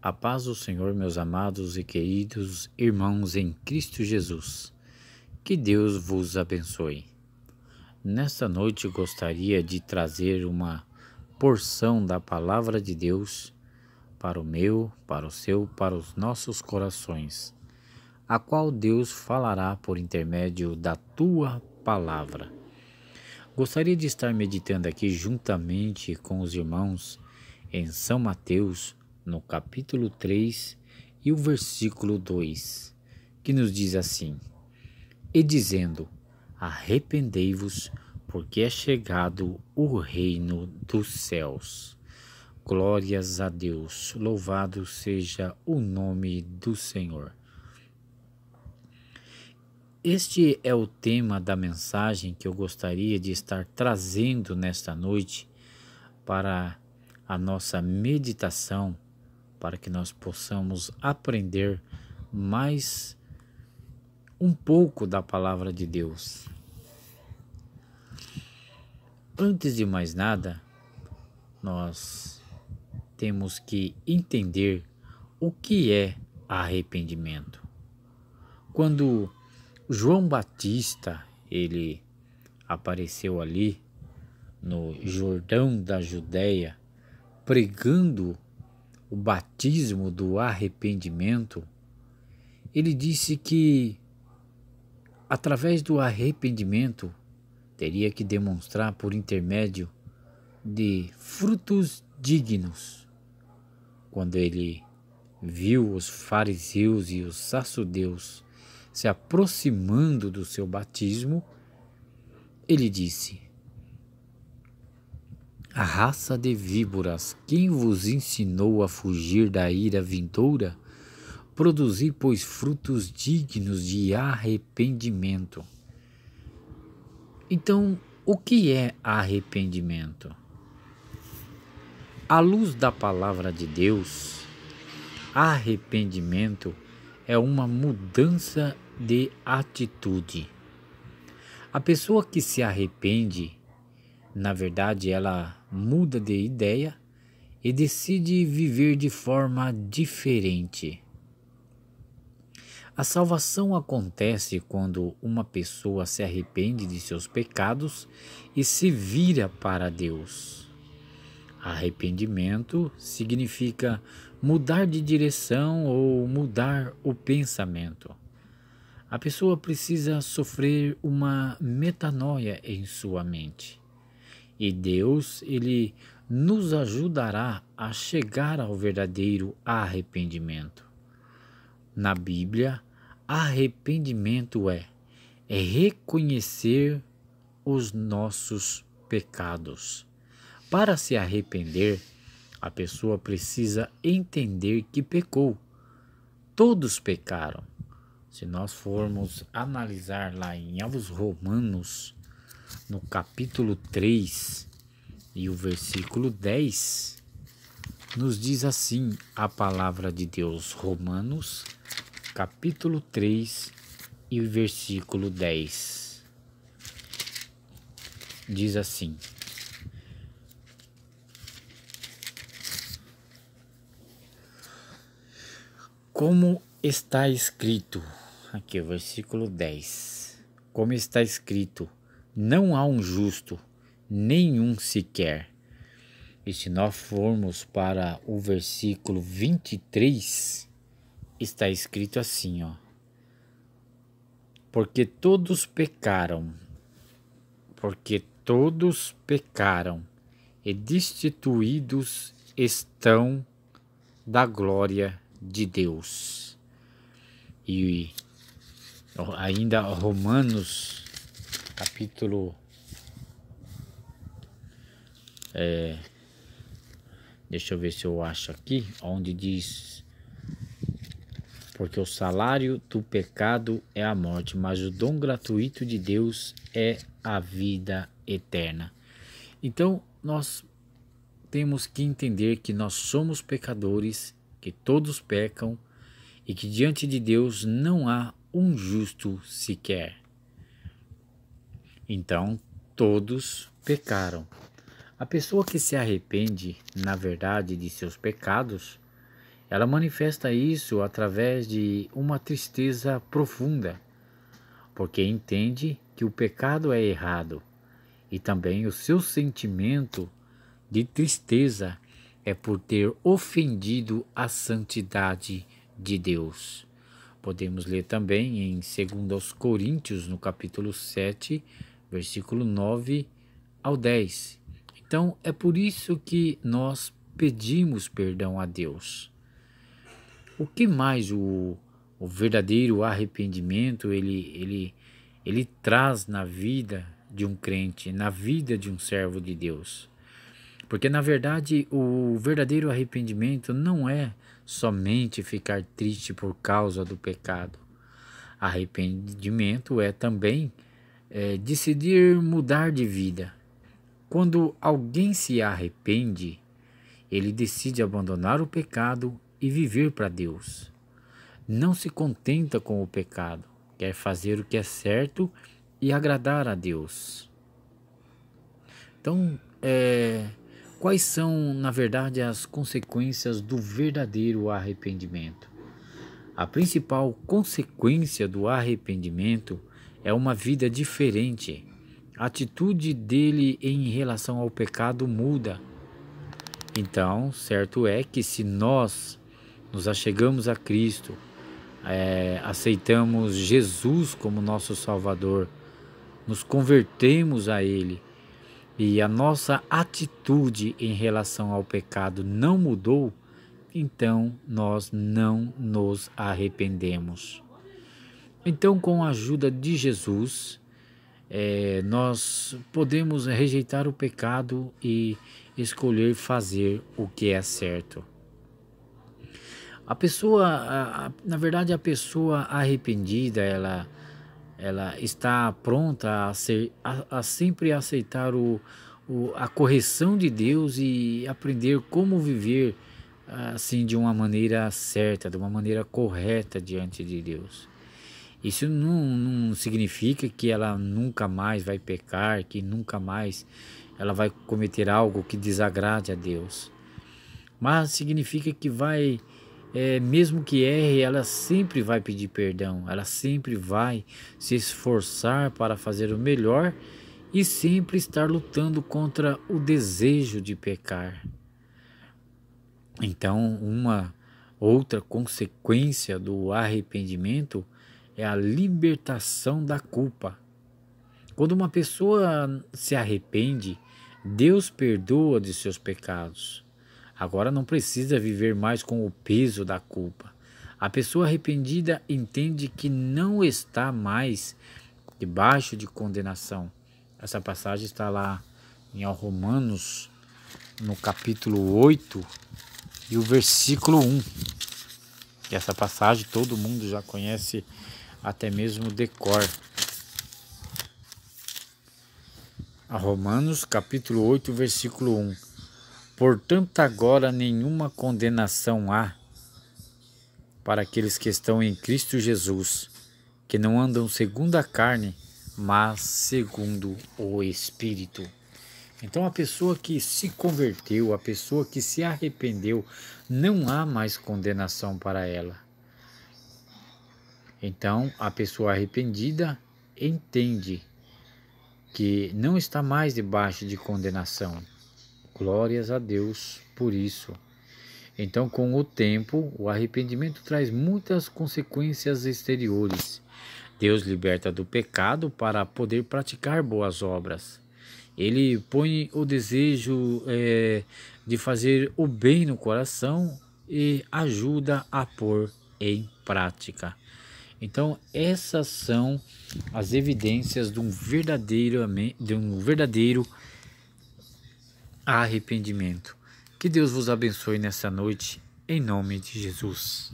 A paz do Senhor, meus amados e queridos irmãos em Cristo Jesus. Que Deus vos abençoe. Nesta noite gostaria de trazer uma porção da Palavra de Deus para o meu, para o seu, para os nossos corações, a qual Deus falará por intermédio da tua palavra. Gostaria de estar meditando aqui juntamente com os irmãos em São Mateus, no capítulo 3 e o versículo 2, que nos diz assim: E dizendo, arrependei-vos, porque é chegado o reino dos céus. Glórias a Deus, louvado seja o nome do Senhor. Este é o tema da mensagem que eu gostaria de estar trazendo nesta noite para a nossa meditação, para que nós possamos aprender mais um pouco da palavra de Deus. Antes de mais nada, nós temos que entender o que é arrependimento. Quando João Batista, ele apareceu ali no Jordão da Judéia, pregando o batismo do arrependimento, ele disse que através do arrependimento teria que demonstrar por intermédio de frutos dignos. Quando ele viu os fariseus e os saduceus se aproximando do seu batismo, ele disse: A raça de víboras, quem vos ensinou a fugir da ira vindoura? Produzi, pois, frutos dignos de arrependimento. Então, o que é arrependimento? À luz da palavra de Deus, arrependimento é uma mudança de atitude. A pessoa que se arrepende, na verdade, ela muda de ideia e decide viver de forma diferente. A salvação acontece quando uma pessoa se arrepende de seus pecados e se vira para Deus. Arrependimento significa mudar de direção ou mudar o pensamento. A pessoa precisa sofrer uma metanoia em sua mente. E Deus, ele nos ajudará a chegar ao verdadeiro arrependimento. Na Bíblia, arrependimento é reconhecer os nossos pecados. Para se arrepender, a pessoa precisa entender que pecou. Todos pecaram. Se nós formos analisar lá em aos Romanos, no capítulo 3 e o versículo 10, nos diz assim a palavra de Deus. Romanos, capítulo 3 e o versículo 10. Diz assim: Como está escrito, aqui o versículo 10, como está escrito, não há um justo, nenhum sequer. E se nós formos para o versículo 23, está escrito assim, porque todos pecaram e destituídos estão da glória de Deus. E ainda Romanos, capítulo deixa eu ver se eu acho aqui, onde diz: porque o salário do pecado é a morte, mas o dom gratuito de Deus é a vida eterna. Então, nós temos que entender que nós somos pecadores, que todos pecam e que diante de Deus não há um justo sequer. Então, todos pecaram. A pessoa que se arrepende, na verdade, de seus pecados, Ela manifesta isso através de uma tristeza profunda, porque entende que o pecado é errado, e também o seu sentimento de tristeza é por ter ofendido a santidade de Deus. Podemos ler também em 2 Coríntios, no capítulo 7, versículo 9 ao 10. Então, é por isso que nós pedimos perdão a Deus. O que mais o verdadeiro arrependimento ele traz na vida de um crente, na vida de um servo de Deus? Porque, na verdade, o verdadeiro arrependimento não é somente ficar triste por causa do pecado. Arrependimento é também decidir mudar de vida. Quando alguém se arrepende, ele decide abandonar o pecado e viver para Deus. Não se contenta com o pecado, quer fazer o que é certo e agradar a Deus. Então, quais são, na verdade, as consequências do verdadeiro arrependimento? A principal consequência do arrependimento é uma vida diferente. A atitude dele em relação ao pecado muda. Então, certo é que se nós nos achegamos a Cristo, aceitamos Jesus como nosso Salvador, nos convertemos a Ele, e a nossa atitude em relação ao pecado não mudou, então nós não nos arrependemos. Então, com a ajuda de Jesus, nós podemos rejeitar o pecado e escolher fazer o que é certo. A pessoa, na verdade, a pessoa arrependida, ela está pronta a sempre aceitar a correção de Deus e aprender como viver assim de uma maneira certa, de uma maneira correta diante de Deus. Isso não significa que ela nunca mais vai pecar, que nunca mais ela vai cometer algo que desagrade a Deus. Mas significa que mesmo que erre, ela sempre vai pedir perdão, ela sempre vai se esforçar para fazer o melhor e sempre estar lutando contra o desejo de pecar. Então, uma outra consequência do arrependimento é a libertação da culpa. Quando uma pessoa se arrepende, Deus perdoa de seus pecados. Agora não precisa viver mais com o peso da culpa. A pessoa arrependida entende que não está mais debaixo de condenação. Essa passagem está lá em Romanos, no capítulo 8 e o versículo 1. E essa passagem todo mundo já conhece, até mesmo de cor. A Romanos capítulo 8, versículo 1. Portanto, agora nenhuma condenação há para aqueles que estão em Cristo Jesus, que não andam segundo a carne, mas segundo o Espírito. Então, a pessoa que se converteu, a pessoa que se arrependeu, não há mais condenação para ela. Então, a pessoa arrependida entende que não está mais debaixo de condenação. Glórias a Deus por isso. Então, com o tempo, o arrependimento traz muitas consequências exteriores. Deus liberta do pecado para poder praticar boas obras. Ele põe o desejo de fazer o bem no coração e ajuda a pôr em prática. Então, essas são as evidências de um verdadeiro arrependimento. Que Deus vos abençoe nessa noite, em nome de Jesus.